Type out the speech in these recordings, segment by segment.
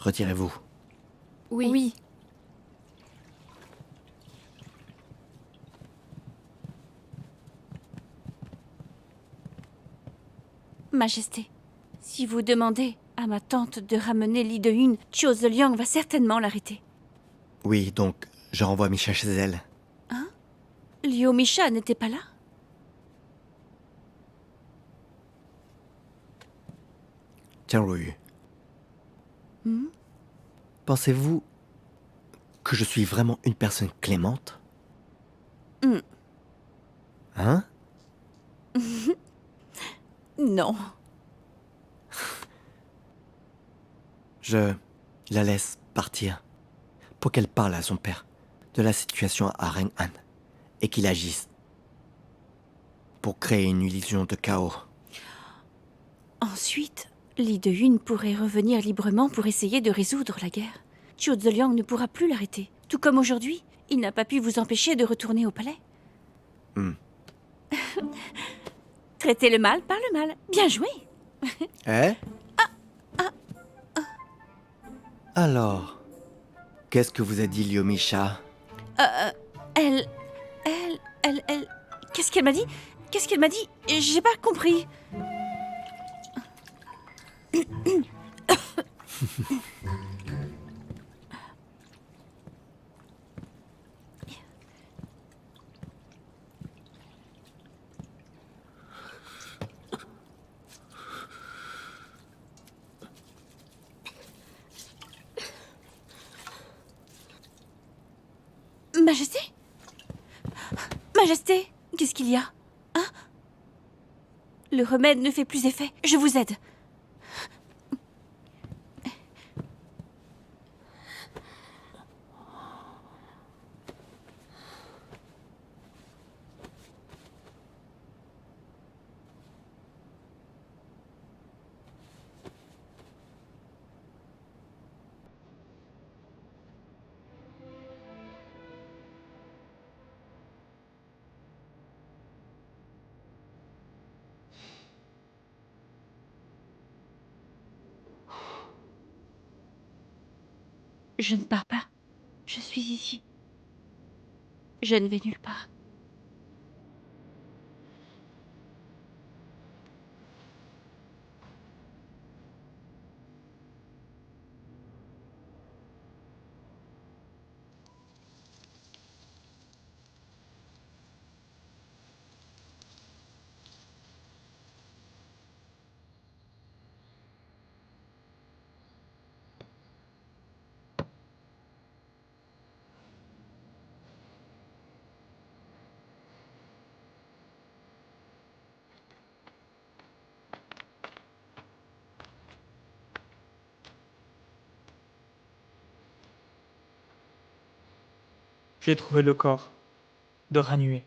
retirez-vous. Oui. Majesté, si vous demandez à ma tante de ramener Li De-Yun, Chiu Zeliang va certainement l'arrêter. Oui, donc je renvoie Misha chez elle. Liu Misha n'était pas là? Tiens, Ru. Pensez-vous que je suis vraiment une personne clémente? Hmm. Hein? Non. Je la laisse partir pour qu'elle parle à son père de la situation à Reng'an et qu'il agisse pour créer une illusion de chaos. Ensuite, Li De-Yun pourrait revenir librement pour essayer de résoudre la guerre. Chiu Zeliang ne pourra plus l'arrêter. Tout comme aujourd'hui, il n'a pas pu vous empêcher de retourner au palais. Traitez le mal par le mal. Bien joué. Eh? Alors, qu'est-ce que vous a dit Liu Misha? Elle... Qu'est-ce qu'elle m'a dit? Qu'est-ce qu'elle m'a dit? J'ai pas compris. Majesté? Majesté, qu'est-ce qu'il y a? Hein? Le remède ne fait plus effet. Je vous aide. Je ne pars pas. Je suis ici. Je ne vais nulle part. J'ai trouvé le corps de Ranue.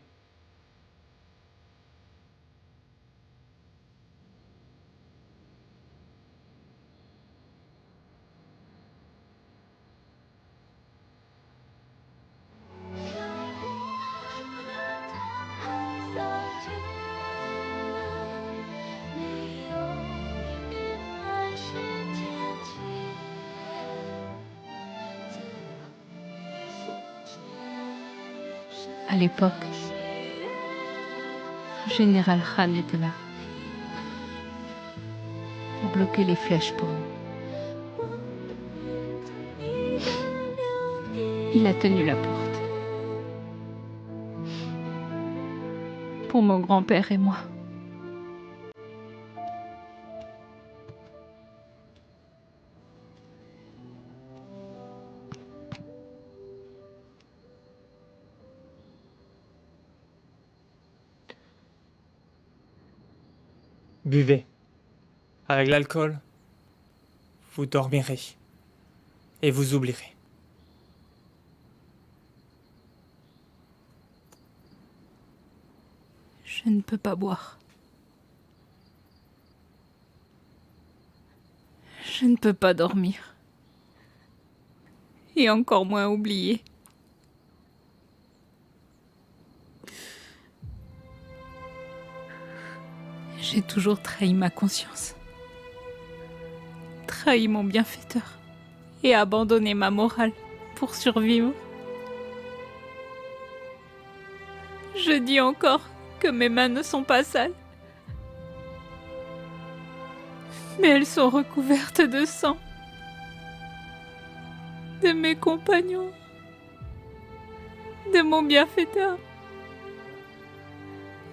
À l'époque, le général Han était là pour bloquer les flèches pour nous. Il a tenu la porte pour mon grand-père et moi. Buvez. Avec l'alcool, vous dormirez. Et vous oublierez. Je ne peux pas boire. Je ne peux pas dormir. Et encore moins oublier. J'ai toujours trahi ma conscience. Trahi mon bienfaiteur. et abandonner ma morale pour survivre. Je dis encore que mes mains ne sont pas sales, mais elles sont recouvertes de sang de mes compagnons, de mon bienfaiteur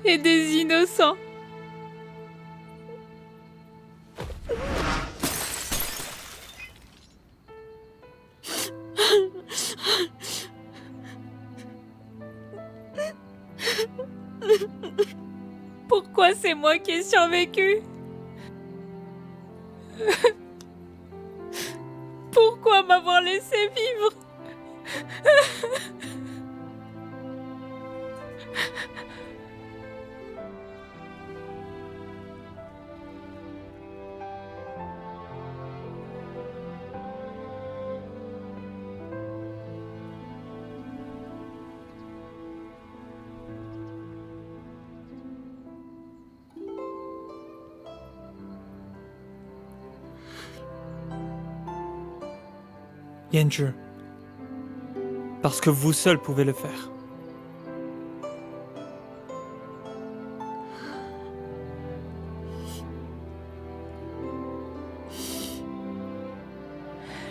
et des innocents. Pourquoi c'est moi qui ai survécu? Pourquoi m'avoir laissé vivre? Yenju. Parce que vous seul pouvez le faire.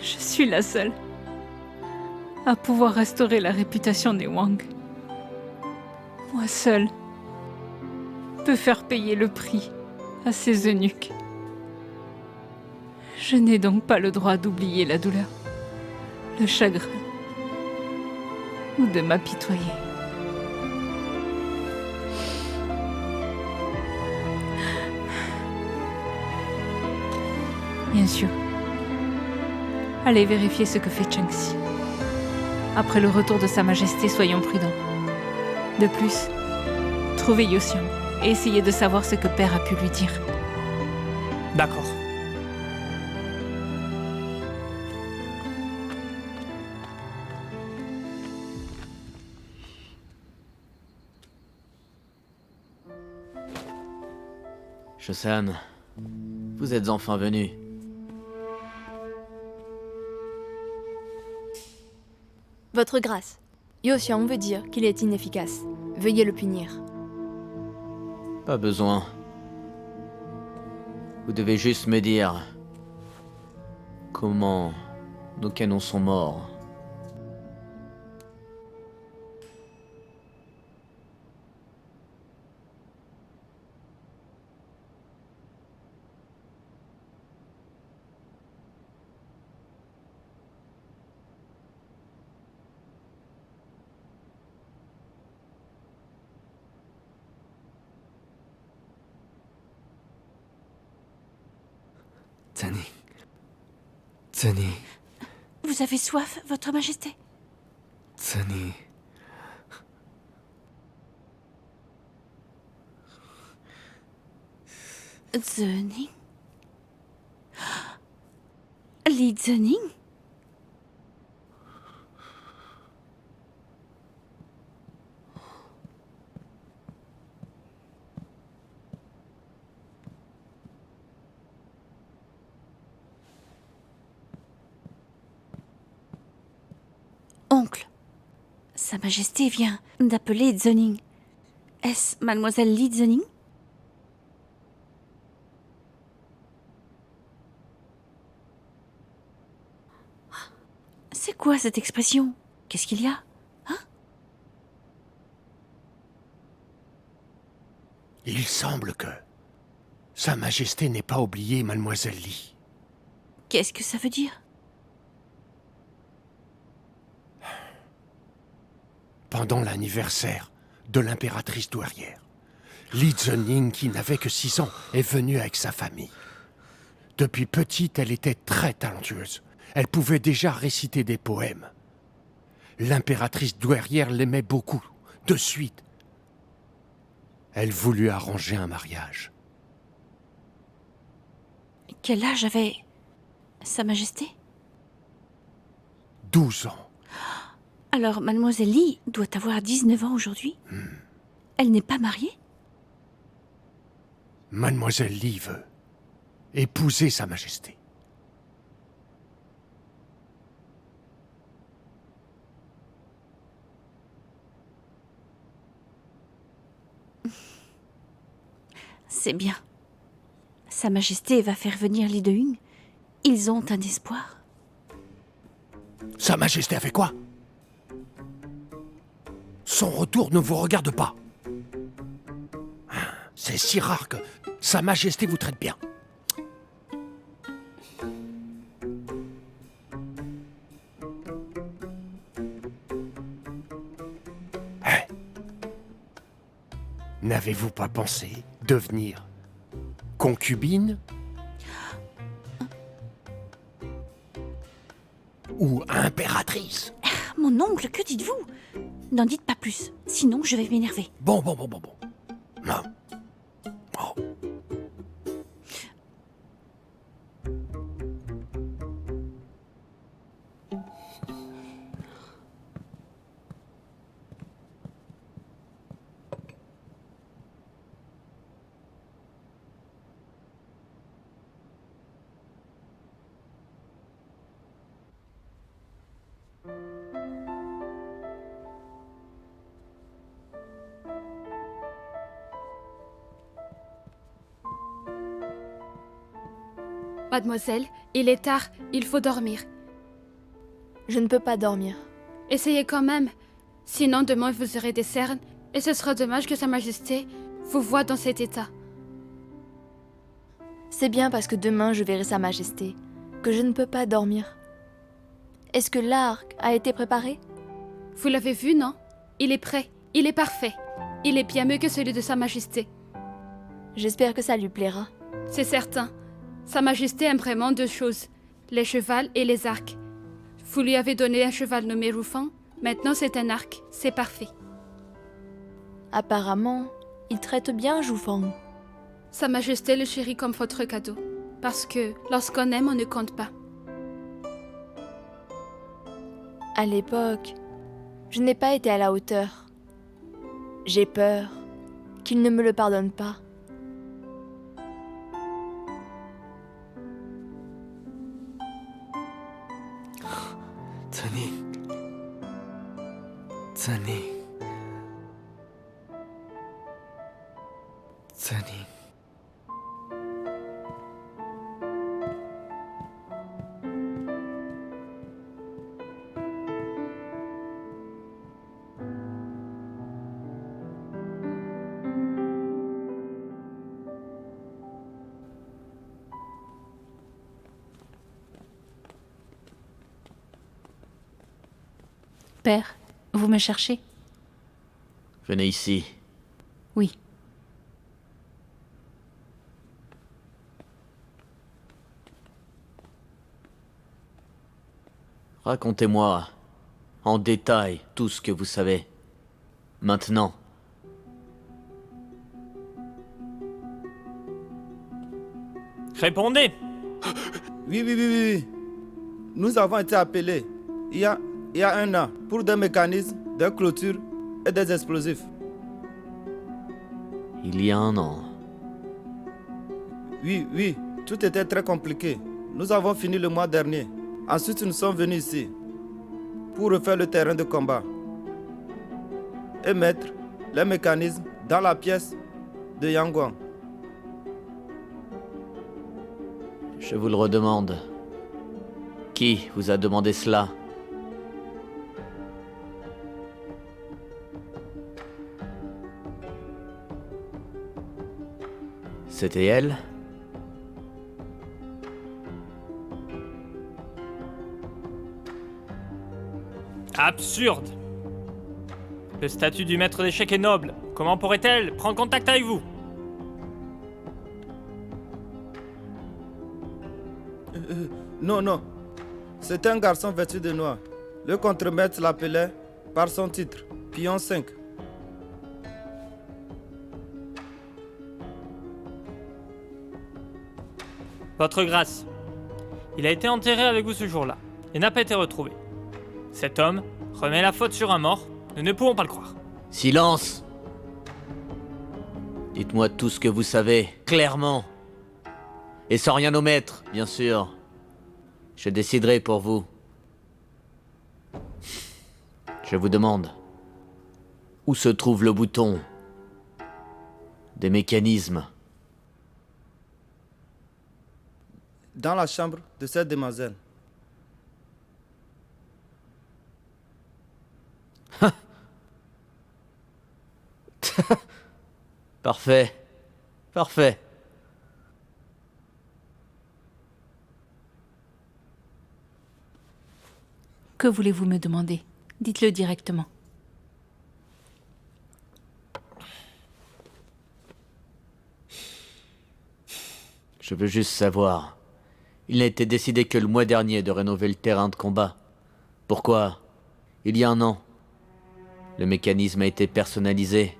Je suis la seule à pouvoir restaurer la réputation des Wang. Moi seule peux faire payer le prix à ces eunuques. Je n'ai donc pas le droit d'oublier la douleur, le chagrin, ou de m'apitoyer. Bien sûr. Allez vérifier ce que fait Chengxi. Après le retour de Sa Majesté, soyons prudents. De plus, trouvez Yoxiang et essayez de savoir ce que Père a pu lui dire. D'accord. Chosan, vous êtes enfin venu. Votre grâce. Yoxiang veut dire qu'il est inefficace. Veuillez le punir. Pas besoin. Vous devez juste me dire comment nos canons sont morts. Zeni, Vous avez soif, Votre Majesté? Zeni. Zhenning? Li Zhenning? Oncle, Sa Majesté vient d'appeler Zhenning. Est-ce Mademoiselle Li Zhenning? C'est quoi cette expression? Qu'est-ce qu'il y a? Il semble que Sa Majesté n'ait pas oublié Mademoiselle Li. Qu'est-ce que ça veut dire? Pendant l'anniversaire de l'impératrice douairière, Li Zhenning, qui n'avait que 6 ans, est venue avec sa famille. Depuis petite, elle était très talentueuse. Elle pouvait déjà réciter des poèmes. L'impératrice douairière l'aimait beaucoup, de suite. Elle voulut arranger un mariage. Quel âge avait Sa Majesté? 12 ans. Alors, Mademoiselle Li doit avoir 19 ans aujourd'hui? Elle n'est pas mariée? Mademoiselle Li veut épouser Sa Majesté. C'est bien. Sa Majesté va faire venir les Dehung. Ils ont un espoir. Sa Majesté a fait quoi? Son retour ne vous regarde pas. C'est si rare que Sa Majesté vous traite bien. Hein? N'avez-vous pas pensé devenir concubine? Ou impératrice? Mon oncle, que dites-vous? N'en dites pas plus, sinon je vais m'énerver. Bon. Non. Oh. Mademoiselle, il est tard, il faut dormir. Je ne peux pas dormir. Essayez quand même. Sinon, demain, vous aurez des cernes, et ce sera dommage que Sa Majesté vous voie dans cet état. C'est bien parce que demain je verrai Sa Majesté que je ne peux pas dormir. Est-ce que l'arc a été préparé? Vous l'avez vu, non? Il est prêt, il est parfait. Il est bien mieux que celui de Sa Majesté. J'espère que ça lui plaira. C'est certain. Sa Majesté aime vraiment deux choses, les chevals et les arcs. Vous lui avez donné un cheval nommé Roufan, maintenant c'est un arc, c'est parfait. Apparemment, il traite bien Joufang. Sa Majesté le chérit comme votre cadeau, parce que lorsqu'on aime, on ne compte pas. À l'époque, je n'ai pas été à la hauteur. J'ai peur qu'il ne me le pardonne pas. Tenez. Père, vous me cherchez? Venez ici. Oui. Racontez-moi en détail tout ce que vous savez. Maintenant. Répondez! Oui. Nous avons été appelés il y a 1 an pour des mécanismes, des clôtures et des explosifs. Il y a 1 an. Oui, tout était très compliqué. Nous avons fini le mois dernier. Ensuite, nous sommes venus ici pour refaire le terrain de combat et mettre les mécanismes dans la pièce de Yangguang. Je vous le redemande. Qui vous a demandé cela? C'était elle? Absurde! Le statut du maître d'échecs est noble. Comment pourrait-elle prendre contact avec vous? Non. C'est un garçon vêtu de noir. Le contremaître l'appelait par son titre, Pion 5. Votre grâce, il a été enterré avec vous ce jour-là et n'a pas été retrouvé. Cet homme remet la faute sur un mort, nous ne pouvons pas le croire. Silence! Dites-moi tout ce que vous savez, clairement. Et sans rien omettre, bien sûr. Je déciderai pour vous. Je vous demande, où se trouve le bouton des mécanismes dans la chambre de cette demoiselle. Parfait. Parfait. Que voulez-vous me demander? Dites-le directement. Je veux juste savoir. Il a été décidé que le mois dernier de rénover le terrain de combat. Pourquoi? Il y a 1 an. Le mécanisme a été personnalisé.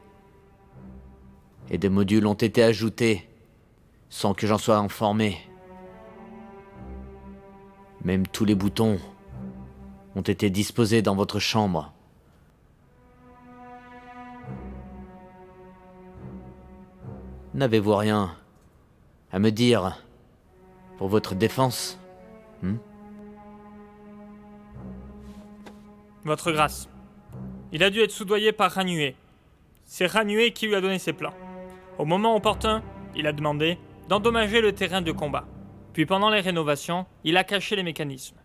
Et des modules ont été ajoutés, sans que j'en sois informé. Même tous les boutons ont été disposés dans votre chambre. N'avez-vous rien à me dire pour votre défense? Votre grâce. Il a dû être soudoyé par Ranué. C'est Ranué qui lui a donné ses plans. Au moment opportun, il a demandé d'endommager le terrain de combat. Puis pendant les rénovations, il a caché les mécanismes.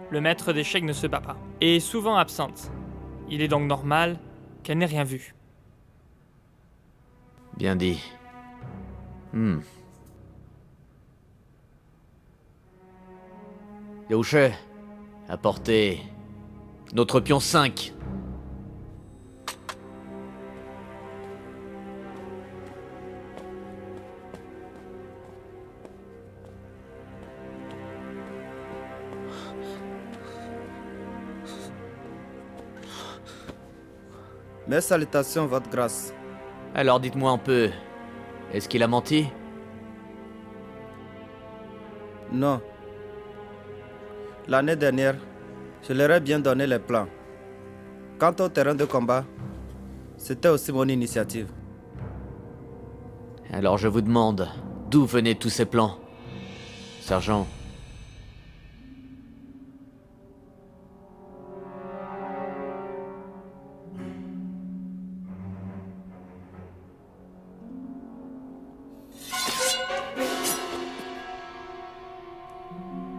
Le maître d'échecs ne se bat pas et est souvent absente. Il est donc normal qu'elle n'ait rien vu. Bien dit. Yaouche, apportez notre pion 5. Mes salutations, votre grâce. Alors dites-moi un peu, est-ce qu'il a menti? Non. L'année dernière, je leur ai bien donné les plans. Quant au terrain de combat, c'était aussi mon initiative. Alors je vous demande, d'où venaient tous ces plans, sergent?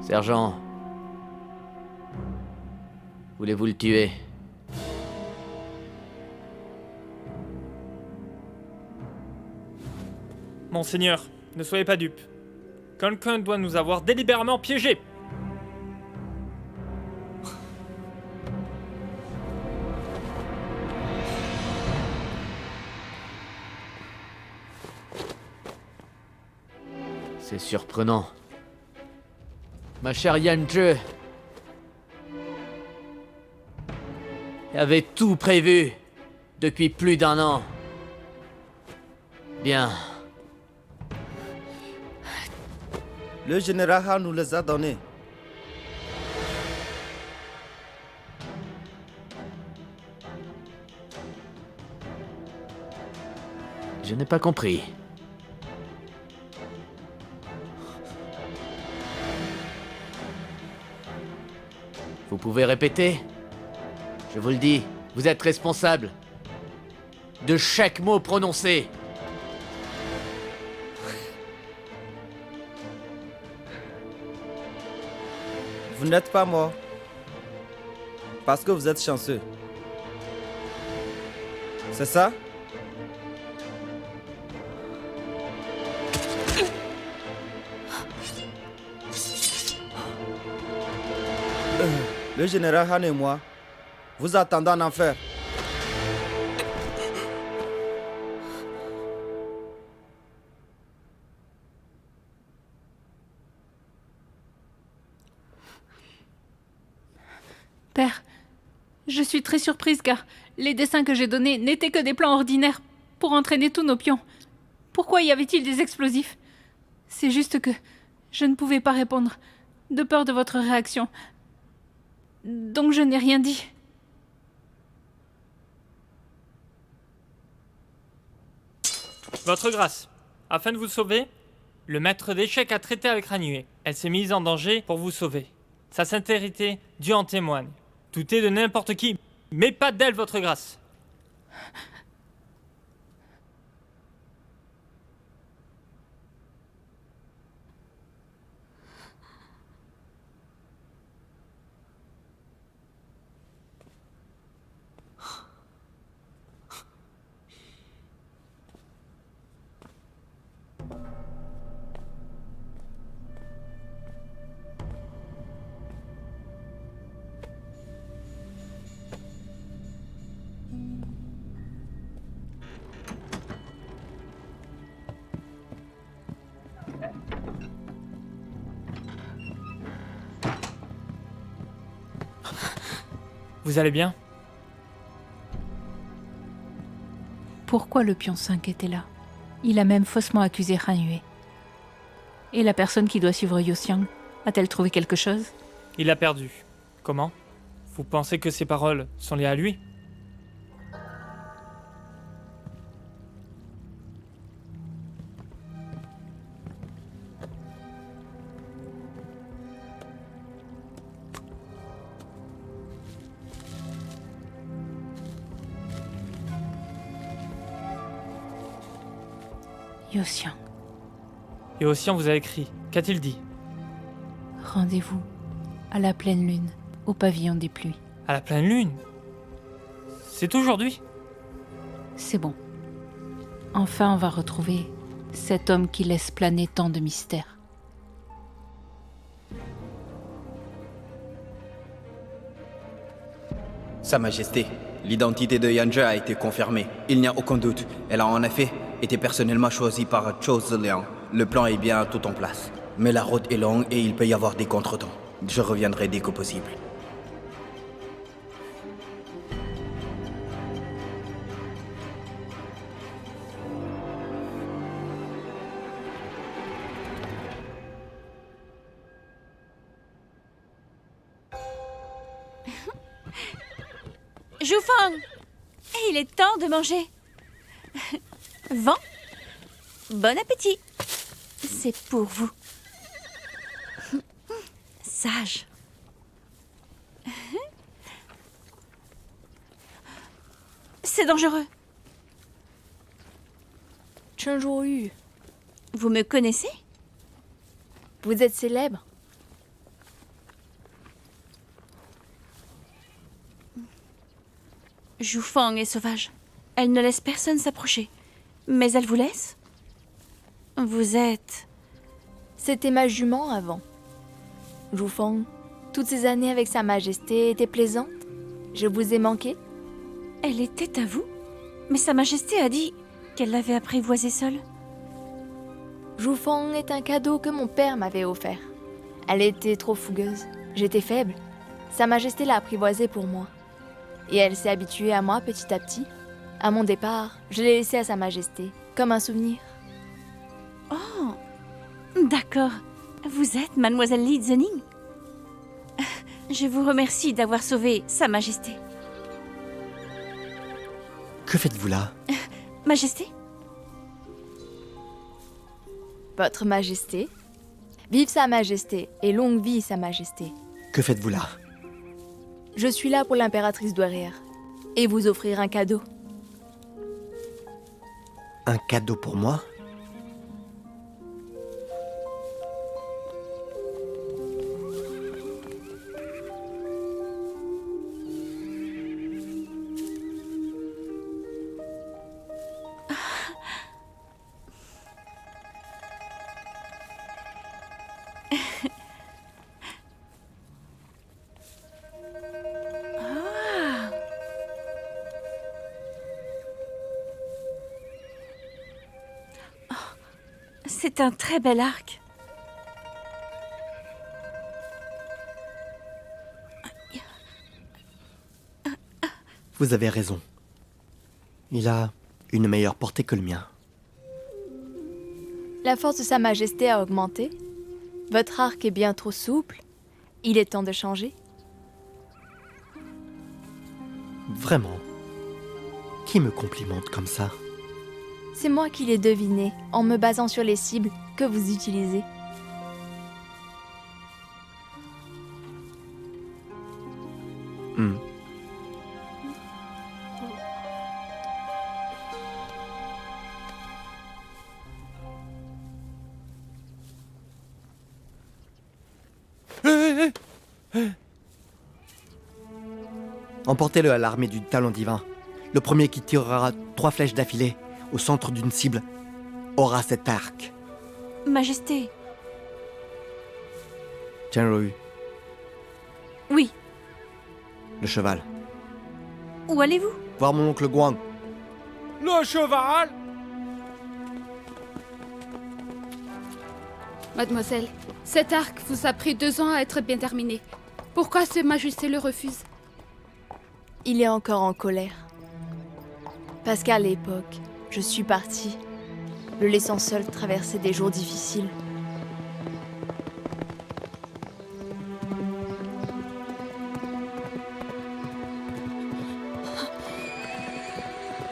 Sergent, voulez-vous le tuer? Monseigneur, ne soyez pas dupe. Quelqu'un doit nous avoir délibérément piégés. C'est surprenant. Ma chère Yanjue avait tout prévu depuis plus d'1 an. Bien. Le général Han nous les a donnés. Je n'ai pas compris. Vous pouvez répéter? Je vous le dis, vous êtes responsable de chaque mot prononcé. Vous n'êtes pas mort. Parce que vous êtes chanceux. C'est ça? Le général Han et moi vous attendons en enfer. Père, je suis très surprise car les dessins que j'ai donnés n'étaient que des plans ordinaires pour entraîner tous nos pions. Pourquoi y avait-il des explosifs? C'est juste que je ne pouvais pas répondre, de peur de votre réaction. Donc je n'ai rien dit. Votre grâce, afin de vous sauver, le maître d'échecs a traité avec Ranué. Elle s'est mise en danger pour vous sauver. Sa sincérité, Dieu en témoigne. Tout est de n'importe qui, mais pas d'elle, votre grâce. Vous allez bien? Pourquoi le pion 5 était là? Il a même faussement accusé Han Yue. Et la personne qui doit suivre Yoxiang, a-t-elle trouvé quelque chose? Il a perdu. Comment? Vous pensez que ces paroles sont liées à lui? Yoxiang, Et aussi on vous a écrit. Qu'a-t-il dit? rendez-vous à la pleine lune, au pavillon des pluies. À la pleine lune? C'est aujourd'hui? C'est bon. Enfin, on va retrouver cet homme qui laisse planer tant de mystères. Sa Majesté, l'identité de Yanzhe a été confirmée. Il n'y a aucun doute. Elle a en effet été personnellement choisie par Zhou Ziliang. Le plan est bien tout en place. Mais la route est longue et il peut y avoir des contretemps. Je reviendrai dès que possible. Zhufang, il est temps de manger. Vent, bon appétit. C'est pour vous. Sage. C'est dangereux. Chen Zhuoyu, Vous me connaissez? vous êtes célèbre. Zhufang est sauvage. Elle ne laisse personne s'approcher. Mais elle vous laisse? Vous êtes... C'était ma jument avant. Zhufang, toutes ces années avec Sa Majesté étaient plaisantes. Je vous ai manqué. Elle était à vous? Mais Sa Majesté a dit qu'elle l'avait apprivoisée seule. Zhufang est un cadeau que mon père m'avait offert. Elle était trop fougueuse. J'étais faible. Sa Majesté l'a apprivoisée pour moi. Et elle s'est habituée à moi petit à petit. À mon départ, je l'ai laissée à Sa Majesté, comme un souvenir. Oh, d'accord. Vous êtes Mademoiselle Li Zhenning? Je vous remercie d'avoir sauvé Sa Majesté. Que faites-vous là? Majesté? Votre Majesté. Vive Sa Majesté et longue vie Sa Majesté. Que faites-vous là? Je suis là pour l'impératrice douairière et vous offrir un cadeau. Un cadeau pour moi? C'est un très bel arc. Vous avez raison. Il a une meilleure portée que le mien. La force de Sa Majesté a augmenté. Votre arc est bien trop souple. Il est temps de changer. Vraiment? Qui me complimente comme ça? C'est moi qui l'ai deviné en me basant sur les cibles que vous utilisez. Hmm. Emportez-le à l'armée du talon divin. Le premier qui tirera 3 flèches d'affilée au centre d'une cible aura cet arc. Majesté. Tiens, Oui. le cheval. Où allez-vous? Voir mon oncle Guang. Le cheval! Mademoiselle, cet arc vous a pris 2 ans à être bien terminé. Pourquoi Sa Majesté le refuse? Il est encore en colère. Parce qu'à l'époque, je suis partie, le laissant seul traverser des jours difficiles.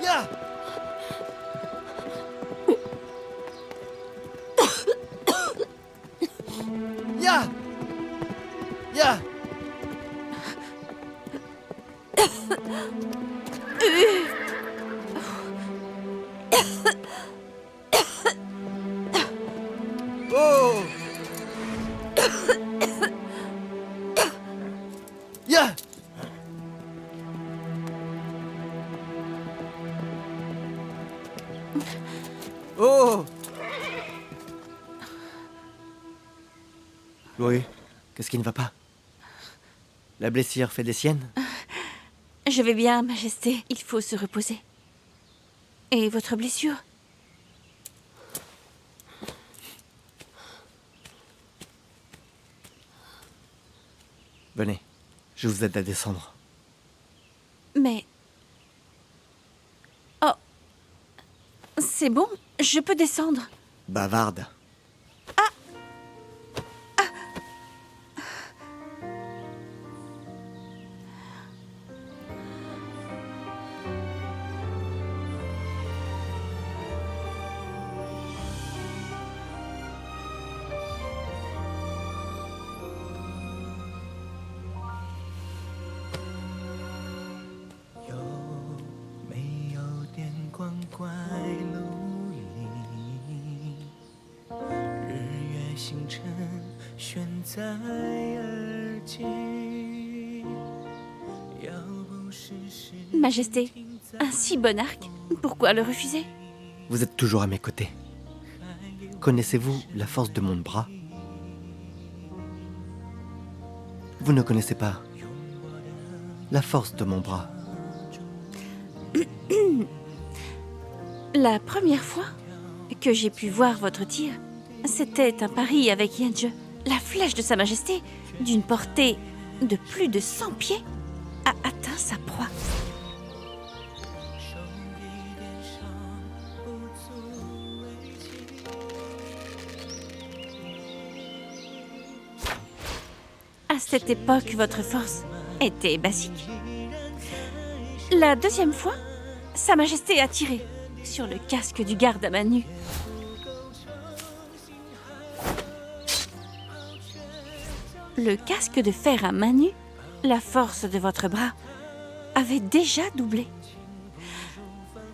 Ya! Ya! Ya! Oh! Ya! Oh! Chloé, qu'est-ce qui ne va pas? La blessure fait des siennes? Je vais bien, Majesté. Il faut se reposer. Et votre blessure? Venez, je vous aide à descendre. Mais... Oh. C'est bon, je peux descendre. Bavarde. Majesté, un si bon arc, pourquoi le refuser? Vous êtes toujours à mes côtés. Connaissez-vous la force de mon bras? Vous ne connaissez pas la force de mon bras. La première fois que j'ai pu voir votre tir, c'était un pari avec Yange. La flèche de Sa Majesté, d'une portée de plus de 100 pieds, a atteint sa proie. À cette époque, votre force était basique. La deuxième fois, Sa Majesté a tiré sur le casque du garde à main nue. Le casque de fer à main nue, la force de votre bras, avait déjà doublé.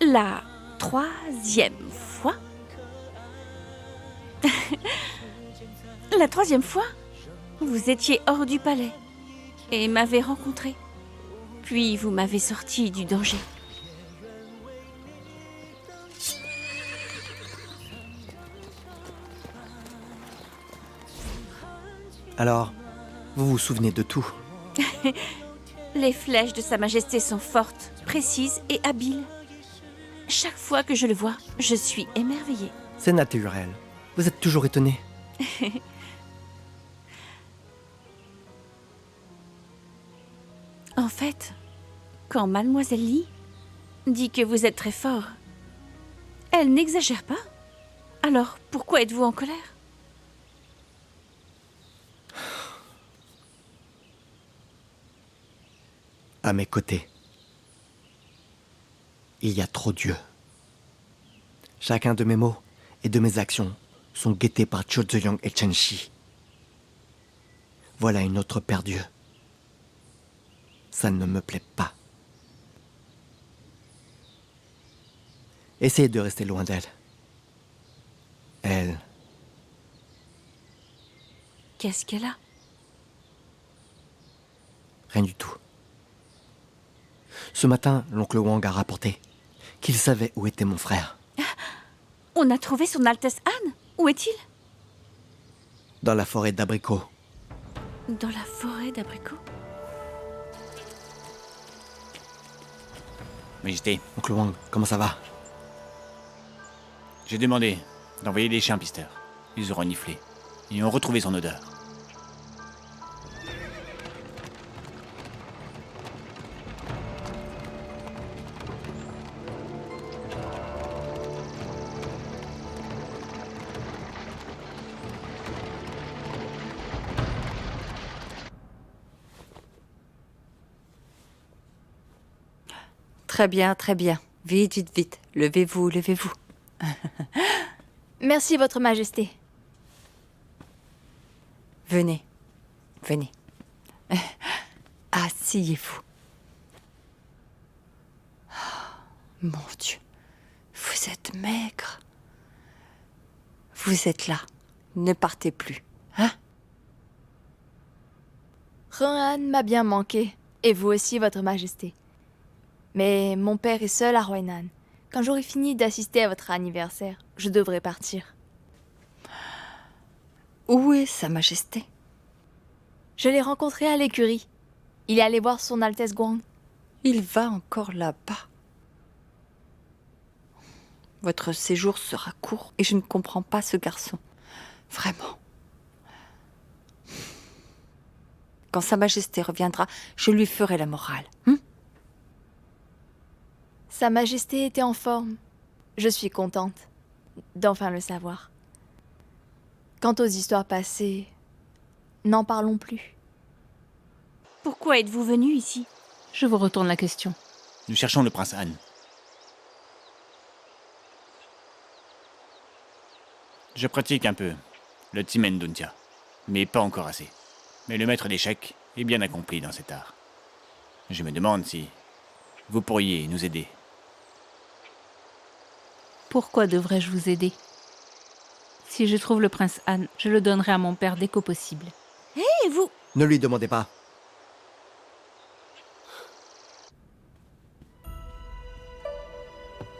La troisième fois... La troisième fois, vous étiez hors du palais et m'avez rencontré. Puis vous m'avez sorti du danger. Alors, vous vous souvenez de tout? Les flèches de Sa Majesté sont fortes, précises et habiles. Chaque fois que je le vois, je suis émerveillée. C'est naturel. Vous êtes toujours étonné. En fait, quand Mademoiselle Lee dit que vous êtes très fort, elle n'exagère pas. Alors, pourquoi êtes-vous en colère? À mes côtés, il y a trop d'yeux. Chacun de mes mots et de mes actions sont guettés par Chou Ziyong et Chen Shi. Voilà une autre paire d'yeux. Ça ne me plaît pas. Essayez de rester loin d'elle. Elle... Qu'est-ce qu'elle a? Rien du tout. Ce matin, l'oncle Wang a rapporté qu'il savait où était mon frère. On a trouvé son Altesse Anne. Où est-il? Dans la forêt d'abricots. Dans la forêt d'abricots? Majesté, Oncle Wang, comment ça va? j'ai demandé d'envoyer des chiens pisteurs. Ils auront niflé. Ils ont retrouvé son odeur. Très bien, très bien. Vite, vite, vite. Levez-vous, levez-vous. Merci, Votre Majesté. Venez, venez. Asseyez-vous. Mon Dieu, vous êtes maigre. Vous êtes là. Ne partez plus. Hein? Rohan m'a bien manqué, et vous aussi, Votre Majesté. Mais mon père est seul à Roinan. Quand j'aurai fini d'assister à votre anniversaire, je devrais partir. Où est Sa Majesté? Je l'ai rencontré à l'écurie. Il est allé voir son Altesse Guang. Il va encore là-bas. Votre séjour sera court et je ne comprends pas ce garçon. Vraiment. Quand Sa Majesté reviendra, je lui ferai la morale. Sa Majesté était en forme. Je suis contente d'enfin le savoir. Quant aux histoires passées, n'en parlons plus. Pourquoi êtes-vous venu ici? Je vous retourne la question. Nous cherchons le prince Han. Je pratique un peu le Timen Duntia, mais pas encore assez. Mais le maître d'échecs est bien accompli dans cet art. Je me demande si vous pourriez nous aider. Pourquoi devrais-je vous aider? Si je trouve le prince Han, je le donnerai à mon père dès qu'au possible. Hé, vous... Ne lui demandez pas.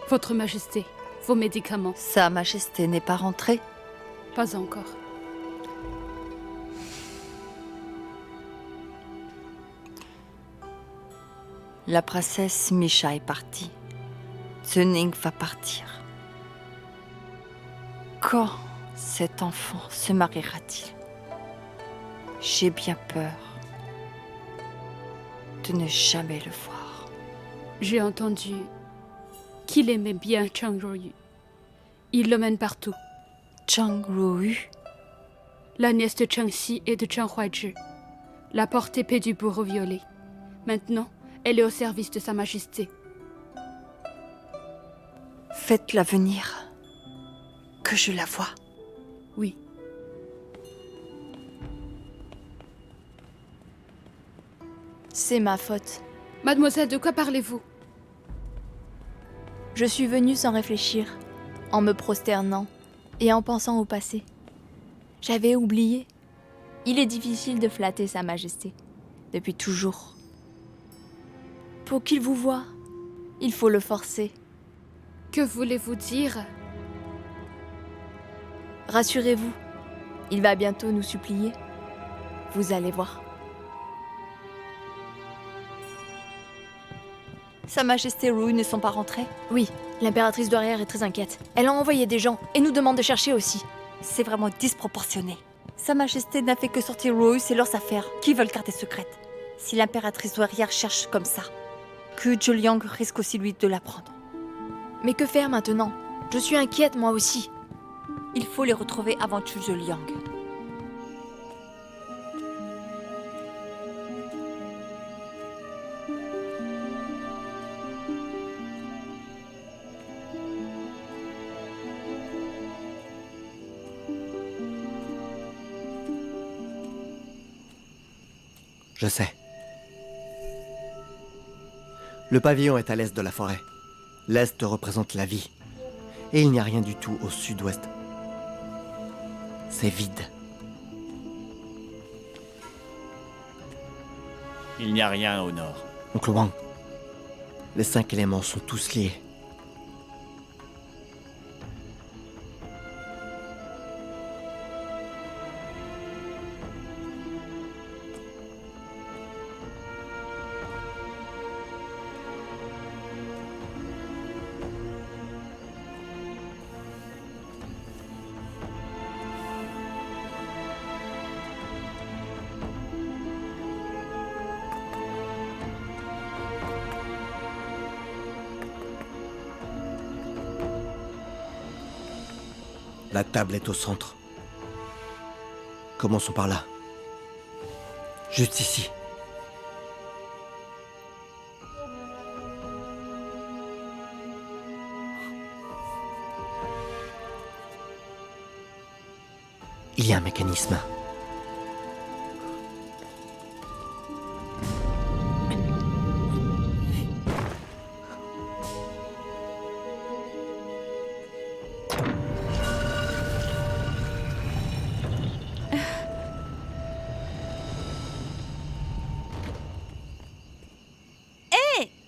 Votre Majesté, vos médicaments. Sa Majesté n'est pas rentrée? Pas encore. La princesse Misha est partie. Zhenning va partir. Quand cet enfant se mariera-t-il? J'ai bien peur de ne jamais le voir. J'ai entendu qu'il aimait bien Chang Ruoyu. Il l'emmène partout. Chang Ruoyu? La nièce de Chang Xi et de Chang Huaizhi. La porte-épée du bourreau violet. Maintenant, elle est au service de Sa Majesté. Faites-la venir. Que je la voie. Oui. C'est ma faute. Mademoiselle, de quoi parlez-vous? Je suis venue sans réfléchir, en me prosternant et en pensant au passé. J'avais oublié. Il est difficile de flatter Sa Majesté, depuis toujours. Pour qu'il vous voie, il faut le forcer. Que voulez-vous dire? Rassurez-vous, il va bientôt nous supplier. Vous allez voir. Sa Majesté Ruoyu ne sont pas rentrés? Oui, l'impératrice douairière est très inquiète. Elle a envoyé des gens et nous demande de chercher aussi. C'est vraiment disproportionné. Sa Majesté n'a fait que sortir Ruoyu, c'est leurs affaires. Qui veulent garder secrète? Si l'impératrice douairière cherche comme ça, que Zhou Liang risque aussi lui de la prendre. Mais que faire maintenant? Je suis inquiète moi aussi. Il faut les retrouver avant Zhou Liang. Je sais. Le pavillon est à l'est de la forêt. L'est représente la vie. Et il n'y a rien du tout au sud-ouest. C'est vide. Il n'y a rien au nord. Oncle Wang, les 5 éléments sont tous liés. La table est au centre. Commençons par là. Juste ici. Il y a un mécanisme.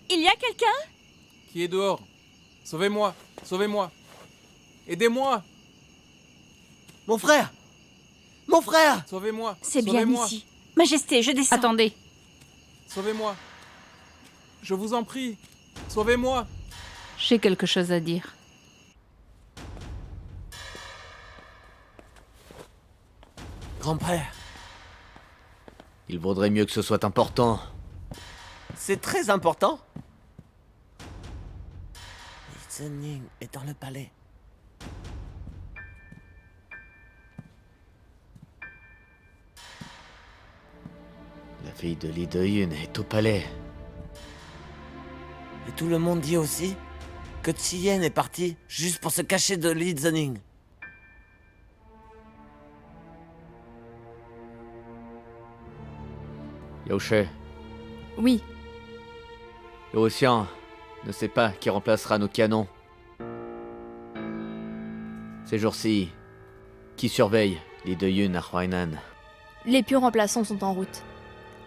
Il y a quelqu'un? Qui est dehors? Sauvez-moi! Sauvez-moi! Aidez-moi! Mon frère! Mon frère! Sauvez-moi! C'est bien ici. Majesté, je descends. Attendez. Sauvez-moi! Je vous en prie! Sauvez-moi! J'ai quelque chose à dire. Grand-père. Il vaudrait mieux que ce soit important. C'est très important. Li Zining est dans le palais. La fille de Li De-yun est au palais. Et tout le monde dit aussi que Tiyen est parti juste pour se cacher de Li Zining. Yaoche, Oui, Xian ne sait pas qui remplacera nos canons. Ces jours-ci, qui surveille Li De-yun à Huainan? les pieux remplaçants sont en route.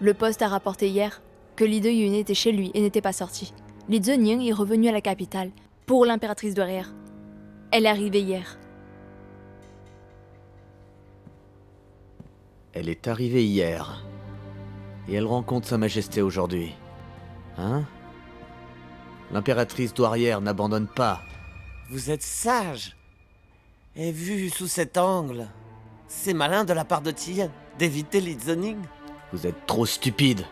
Le poste a rapporté hier que Li De-yun était chez lui et n'était pas sorti. Li Zining est revenu à la capitale pour l'impératrice douairière. Elle est arrivée hier. Elle est arrivée hier. Et elle rencontre Sa Majesté aujourd'hui. Hein? L'impératrice douairière n'abandonne pas. Vous êtes sage. Et vu sous cet angle, c'est malin de la part de Tiyen d'éviter Li Zining. Vous êtes trop stupide.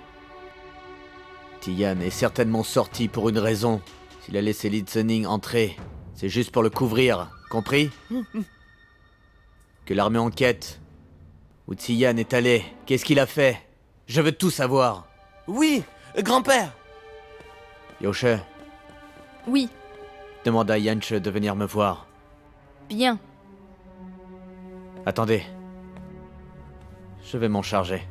Tiyan est certainement sorti pour une raison. S'il a laissé Li Zining entrer, c'est juste pour le couvrir, compris? Que l'armée enquête. Où Tiyan est allé, qu'est-ce qu'il a fait? Je veux tout savoir. Oui, grand-père. Yaoche, Oui, demande à Yanche de venir me voir. bien. Attendez. Je vais m'en charger.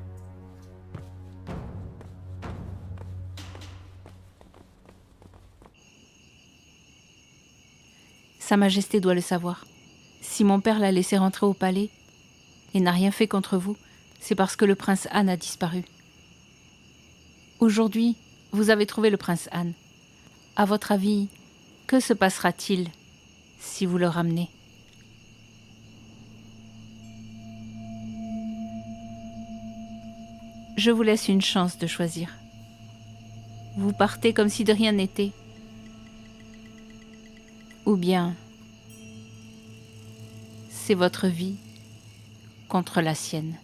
Sa Majesté doit le savoir. Si mon père l'a laissé rentrer au palais et n'a rien fait contre vous, c'est parce que le prince Han a disparu. Aujourd'hui, vous avez trouvé le prince Han. À votre avis, que se passera-t-il si vous le ramenez? Je vous laisse une chance de choisir. Vous partez comme si de rien n'était. Ou bien, c'est votre vie contre la sienne.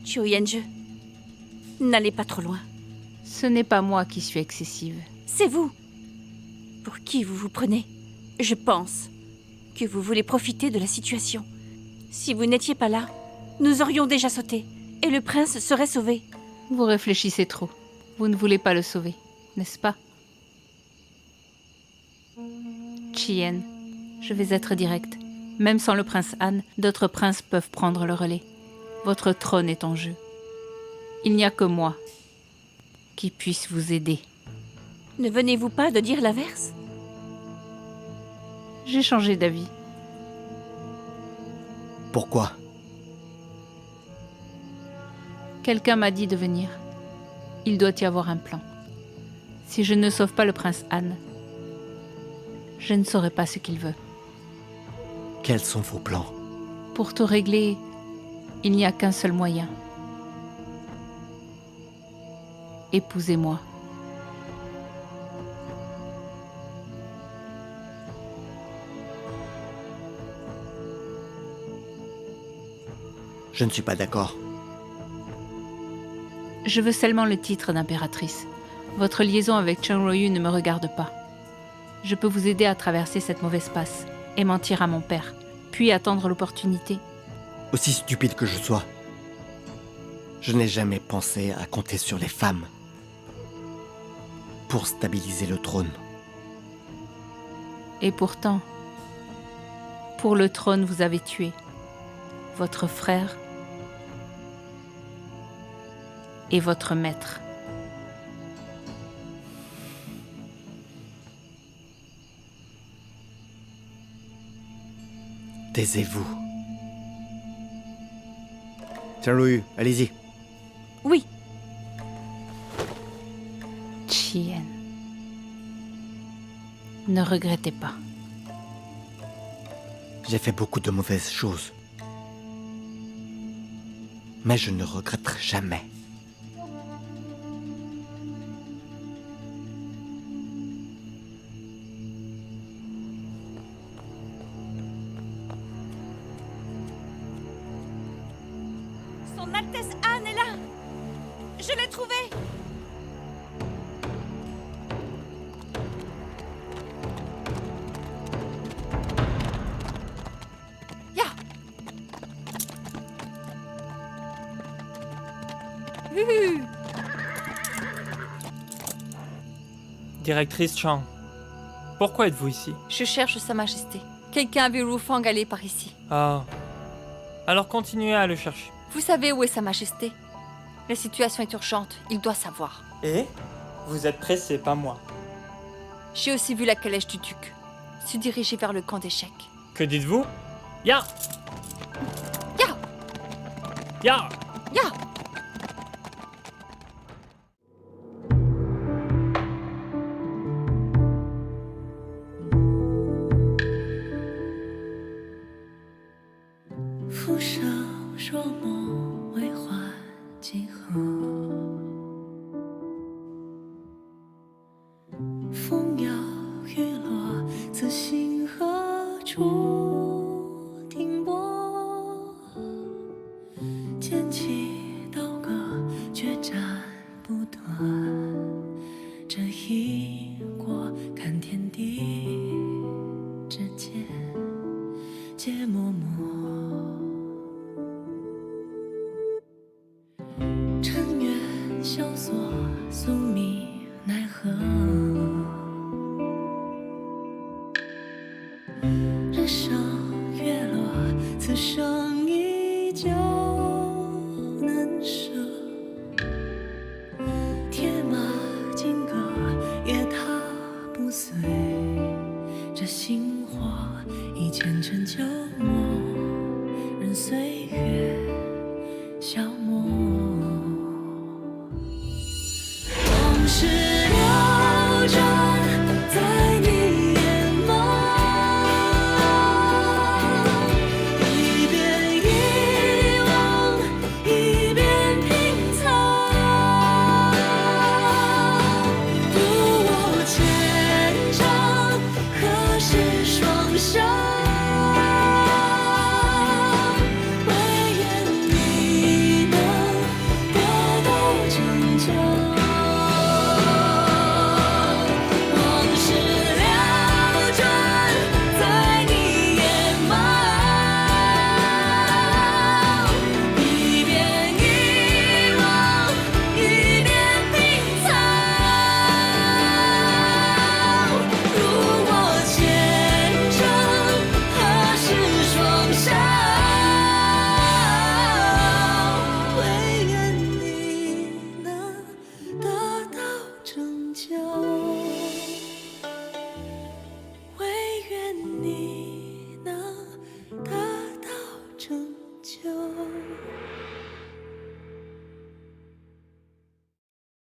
Qiu Yanzhe, n'allez pas trop loin. Ce n'est pas moi qui suis excessive. C'est vous. Pour qui vous vous prenez? Je pense que vous voulez profiter de la situation. Si vous n'étiez pas là, nous aurions déjà sauté et le prince serait sauvé. Vous réfléchissez trop. Vous ne voulez pas le sauver, n'est-ce pas? Chien, je vais être direct. Même sans le prince Han, d'autres princes peuvent prendre le relais. Votre trône est en jeu. Il n'y a que moi qui puisse vous aider. Ne venez-vous pas de dire l'inverse? J'ai changé d'avis. Pourquoi? Quelqu'un m'a dit de venir. Il doit y avoir un plan. Si je ne sauve pas le prince Han, je ne saurai pas ce qu'il veut. Quels sont vos plans? Pour tout régler, il n'y a qu'un seul moyen. Épousez-moi. Je ne suis pas d'accord. Je veux seulement le titre d'impératrice. Votre liaison avec Chen Ruoyu ne me regarde pas. Je peux vous aider à traverser cette mauvaise passe et mentir à mon père, puis attendre l'opportunité. Aussi stupide que je sois, je n'ai jamais pensé à compter sur les femmes pour stabiliser le trône. Et pourtant, Pour le trône, vous avez tué votre frère et votre maître. Taisez-vous. Tiens, allez-y. Oui, Chien. Ne regrettez pas. J'ai fait beaucoup de mauvaises choses. Mais je ne regretterai jamais. Son Altesse Anne est là. Je l'ai trouvée. Directrice Chang, pourquoi êtes-vous ici? Je cherche Sa Majesté. Quelqu'un a vu Ru Fang aller par ici. Ah. Alors continuez à le chercher. Vous savez où est Sa Majesté? La situation est urgente, il doit savoir. Et? Vous êtes pressé, pas moi. J'ai aussi vu la calèche du duc se diriger vers le camp d'échecs. Que dites-vous? Ya! Ya! Ya! Ya!